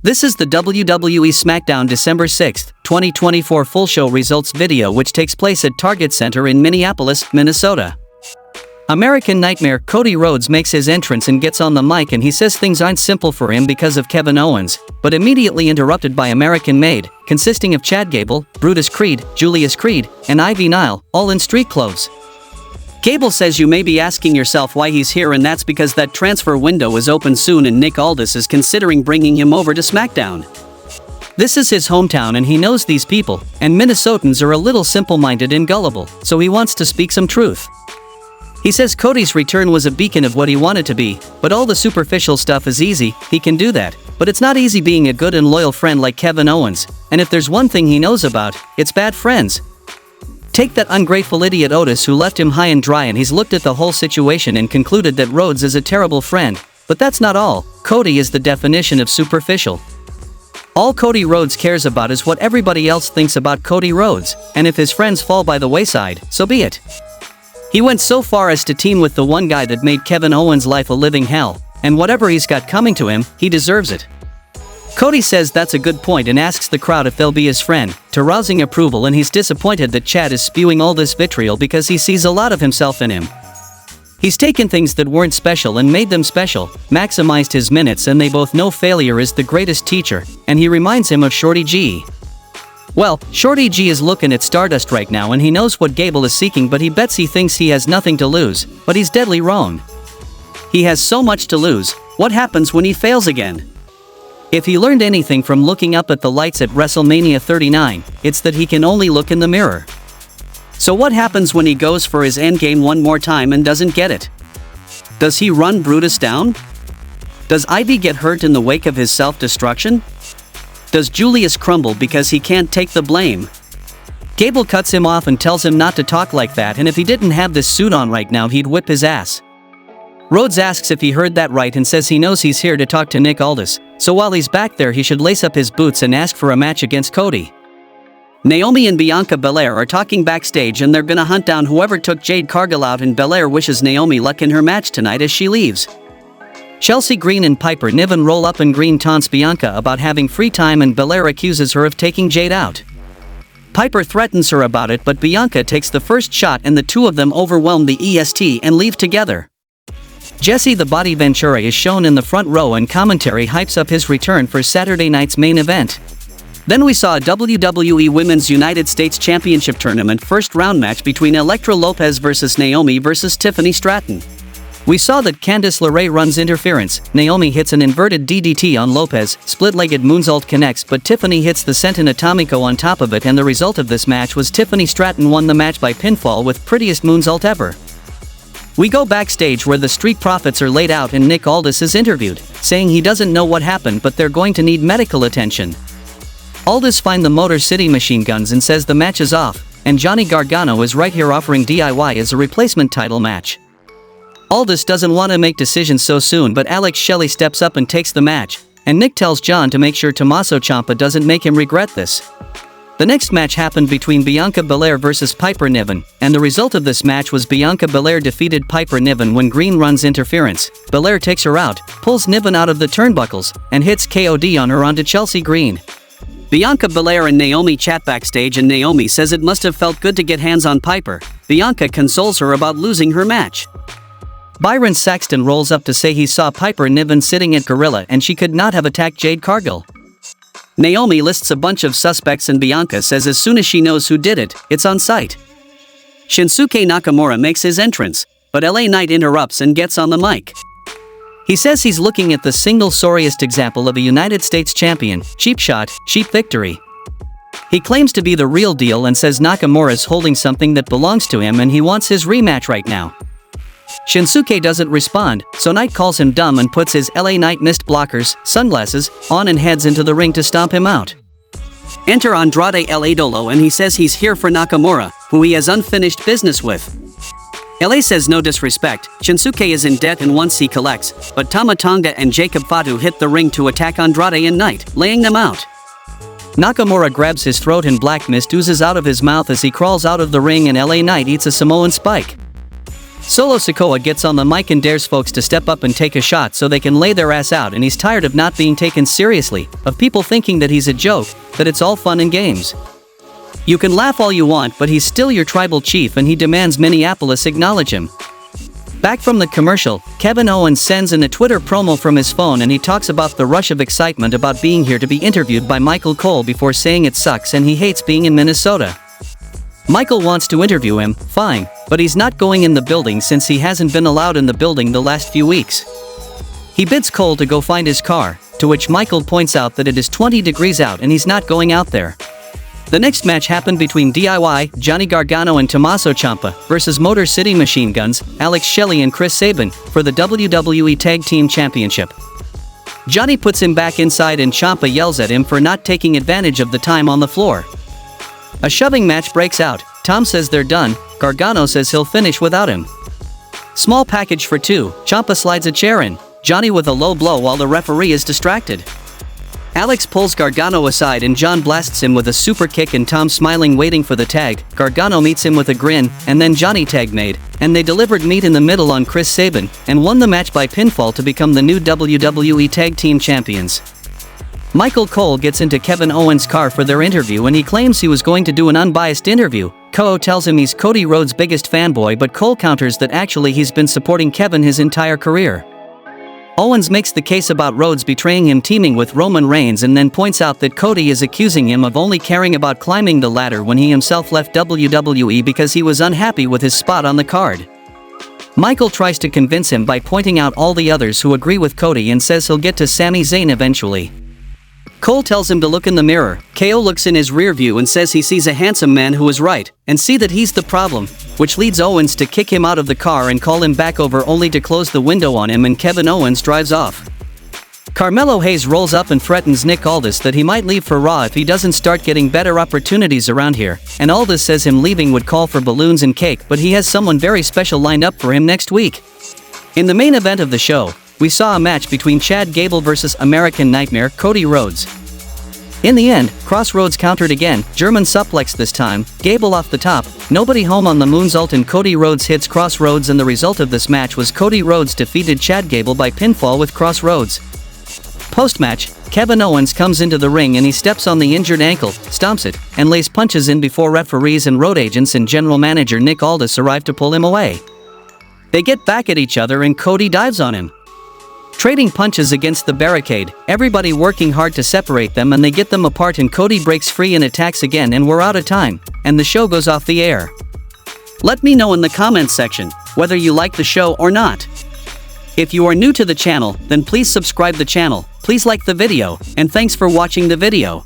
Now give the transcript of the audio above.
This is the WWE Smackdown December 6, 2024 full show results video which takes place at Target Center in Minneapolis, Minnesota. American Nightmare Cody Rhodes makes his entrance and gets on the mic and he says things aren't simple for him because of Kevin Owens, but immediately interrupted by American Maid, consisting of Chad Gable, Brutus Creed, Julius Creed, and Ivy Nile, all in street clothes. Gable says you may be asking yourself why he's here, and that's because that transfer window is open soon and Nick Aldis is considering bringing him over to SmackDown. This is his hometown and he knows these people, and Minnesotans are a little simple-minded and gullible, so he wants to speak some truth. He says Cody's return was a beacon of what he wanted to be, but all the superficial stuff is easy, he can do that, but it's not easy being a good and loyal friend like Kevin Owens, and if there's one thing he knows about, it's bad friends. Take that ungrateful idiot Otis who left him high and dry, and he's looked at the whole situation and concluded that Rhodes is a terrible friend, but that's not all. Cody is the definition of superficial. All Cody Rhodes cares about is what everybody else thinks about Cody Rhodes, and if his friends fall by the wayside, so be it. He went so far as to team with the one guy that made Kevin Owens' life a living hell, and whatever he's got coming to him, he deserves it. Cody says that's a good point and asks the crowd if they'll be his friend, to rousing approval, and he's disappointed that Chad is spewing all this vitriol because he sees a lot of himself in him. He's taken things that weren't special and made them special, maximized his minutes, and they both know failure is the greatest teacher, and he reminds him of Shorty G. Well, Shorty G is looking at Stardust right now and he knows what Gable is seeking, but he bets he thinks he has nothing to lose, but he's deadly wrong. He has so much to lose. What happens when he fails again? If he learned anything from looking up at the lights at WrestleMania 39, it's that he can only look in the mirror. So what happens when he goes for his endgame one more time and doesn't get it? Does he run Brutus down? Does Ivy get hurt in the wake of his self-destruction? Does Julius crumble because he can't take the blame? Gable cuts him off and tells him not to talk like that, and if he didn't have this suit on right now he'd whip his ass. Rhodes asks if he heard that right and says he knows he's here to talk to Nick Aldis, so while he's back there he should lace up his boots and ask for a match against Cody. Naomi and Bianca Belair are talking backstage and they're gonna hunt down whoever took Jade Cargill out, and Belair wishes Naomi luck in her match tonight as she leaves. Chelsea Green and Piper Niven roll up and Green taunts Bianca about having free time and Belair accuses her of taking Jade out. Piper threatens her about it, but Bianca takes the first shot and the two of them overwhelm the EST and leave together. Jesse the Body Ventura is shown in the front row and commentary hypes up his return for Saturday night's main event. Then we saw a WWE Women's United States Championship Tournament first round match between Elektra Lopez versus Naomi versus Tiffany Stratton. We saw that Candice LeRae runs interference, Naomi hits an inverted DDT on Lopez, split-legged moonsault connects, but Tiffany hits the Senton Atomico on top of it, and the result of this match was Tiffany Stratton won the match by pinfall with prettiest moonsault ever. We go backstage where the Street Profits are laid out and Nick Aldis is interviewed, saying he doesn't know what happened but they're going to need medical attention. Aldis finds the Motor City Machine Guns and says the match is off, and Johnny Gargano is right here offering DIY as a replacement title match. Aldis doesn't want to make decisions so soon, but Alex Shelley steps up and takes the match, and Nick tells John to make sure Tommaso Ciampa doesn't make him regret this. The next match happened between Bianca Belair versus Piper Niven, and the result of this match was Bianca Belair defeated Piper Niven when Green runs interference. Belair takes her out, pulls Niven out of the turnbuckles, and hits KOD on her onto Chelsea Green. Bianca Belair and Naomi chat backstage and Naomi says it must have felt good to get hands on Piper. Bianca consoles her about losing her match. Byron Saxton rolls up to say he saw Piper Niven sitting at Gorilla and she could not have attacked Jade Cargill. Naomi lists a bunch of suspects and Bianca says as soon as she knows who did it, it's on site. Shinsuke Nakamura makes his entrance, but LA Knight interrupts and gets on the mic. He says he's looking at the single sorriest example of a United States champion, cheap shot, cheap victory. He claims to be the real deal and says Nakamura's holding something that belongs to him and he wants his rematch right now. Shinsuke doesn't respond, so Knight calls him dumb and puts his LA Knight mist blockers, sunglasses, on and heads into the ring to stomp him out. Enter Andrade El Idolo and he says he's here for Nakamura, who he has unfinished business with. LA says no disrespect, Shinsuke is in debt and once he collects, but Tama Tonga and Jacob Fatu hit the ring to attack Andrade and Knight, laying them out. Nakamura grabs his throat and black mist oozes out of his mouth as he crawls out of the ring and LA Knight eats a Samoan spike. Solo Sikoa gets on the mic and dares folks to step up and take a shot so they can lay their ass out, and he's tired of not being taken seriously, of people thinking that he's a joke, that it's all fun and games. You can laugh all you want, but he's still your tribal chief and he demands Minneapolis acknowledge him. Back from the commercial, Kevin Owens sends in a Twitter promo from his phone and he talks about the rush of excitement about being here to be interviewed by Michael Cole before saying it sucks and he hates being in Minnesota. Michael wants to interview him, fine, but he's not going in the building since he hasn't been allowed in the building the last few weeks. He bids Cole to go find his car, to which Michael points out that it is 20 degrees out and he's not going out there. The next match happened between DIY, Johnny Gargano and Tommaso Ciampa versus Motor City Machine Guns, Alex Shelley and Chris Sabin, for the WWE Tag Team Championship. Johnny puts him back inside and Ciampa yells at him for not taking advantage of the time on the floor. A shoving match breaks out. Tom says they're done, Gargano says he'll finish without him. Small package for two, Ciampa slides a chair in, Johnny with a low blow while the referee is distracted. Alex pulls Gargano aside and John blasts him with a super kick and Tom smiling waiting for the tag, Gargano meets him with a grin, and then Johnny tag made, and they delivered meat in the middle on Chris Sabin, and won the match by pinfall to become the new WWE Tag Team Champions. Michael Cole gets into Kevin Owens' car for their interview and he claims he was going to do an unbiased interview. Cole tells him he's Cody Rhodes' biggest fanboy, but Cole counters that actually he's been supporting Kevin his entire career. Owens makes the case about Rhodes betraying him teaming with Roman Reigns and then points out that Cody is accusing him of only caring about climbing the ladder when he himself left WWE because he was unhappy with his spot on the card. Michael tries to convince him by pointing out all the others who agree with Cody and says he'll get to Sami Zayn eventually. Cole tells him to look in the mirror. KO looks in his rear view and says he sees a handsome man who is right, and see that he's the problem, which leads Owens to kick him out of the car and call him back over only to close the window on him, and Kevin Owens drives off. Carmelo Hayes rolls up and threatens Nick Aldis that he might leave for Raw if he doesn't start getting better opportunities around here, and Aldis says him leaving would call for balloons and cake, but he has someone very special lined up for him next week. In the main event of the show, we saw a match between Chad Gable versus American Nightmare Cody Rhodes. In the end, Crossroads countered again, German suplex this time, Gable off the top, nobody home on the moonsault and Cody Rhodes hits Crossroads, and the result of this match was Cody Rhodes defeated Chad Gable by pinfall with Crossroads. Post-match, Kevin Owens comes into the ring and he steps on the injured ankle, stomps it, and lays punches in before referees and road agents and general manager Nick Aldis arrive to pull him away. They get back at each other and Cody dives on him. Trading punches against the barricade, everybody working hard to separate them, and they get them apart and Cody breaks free and attacks again, and we're out of time, and the show goes off the air. Let me know in the comments section whether you like the show or not. If you are new to the channel, then please subscribe the channel, please like the video, and thanks for watching the video.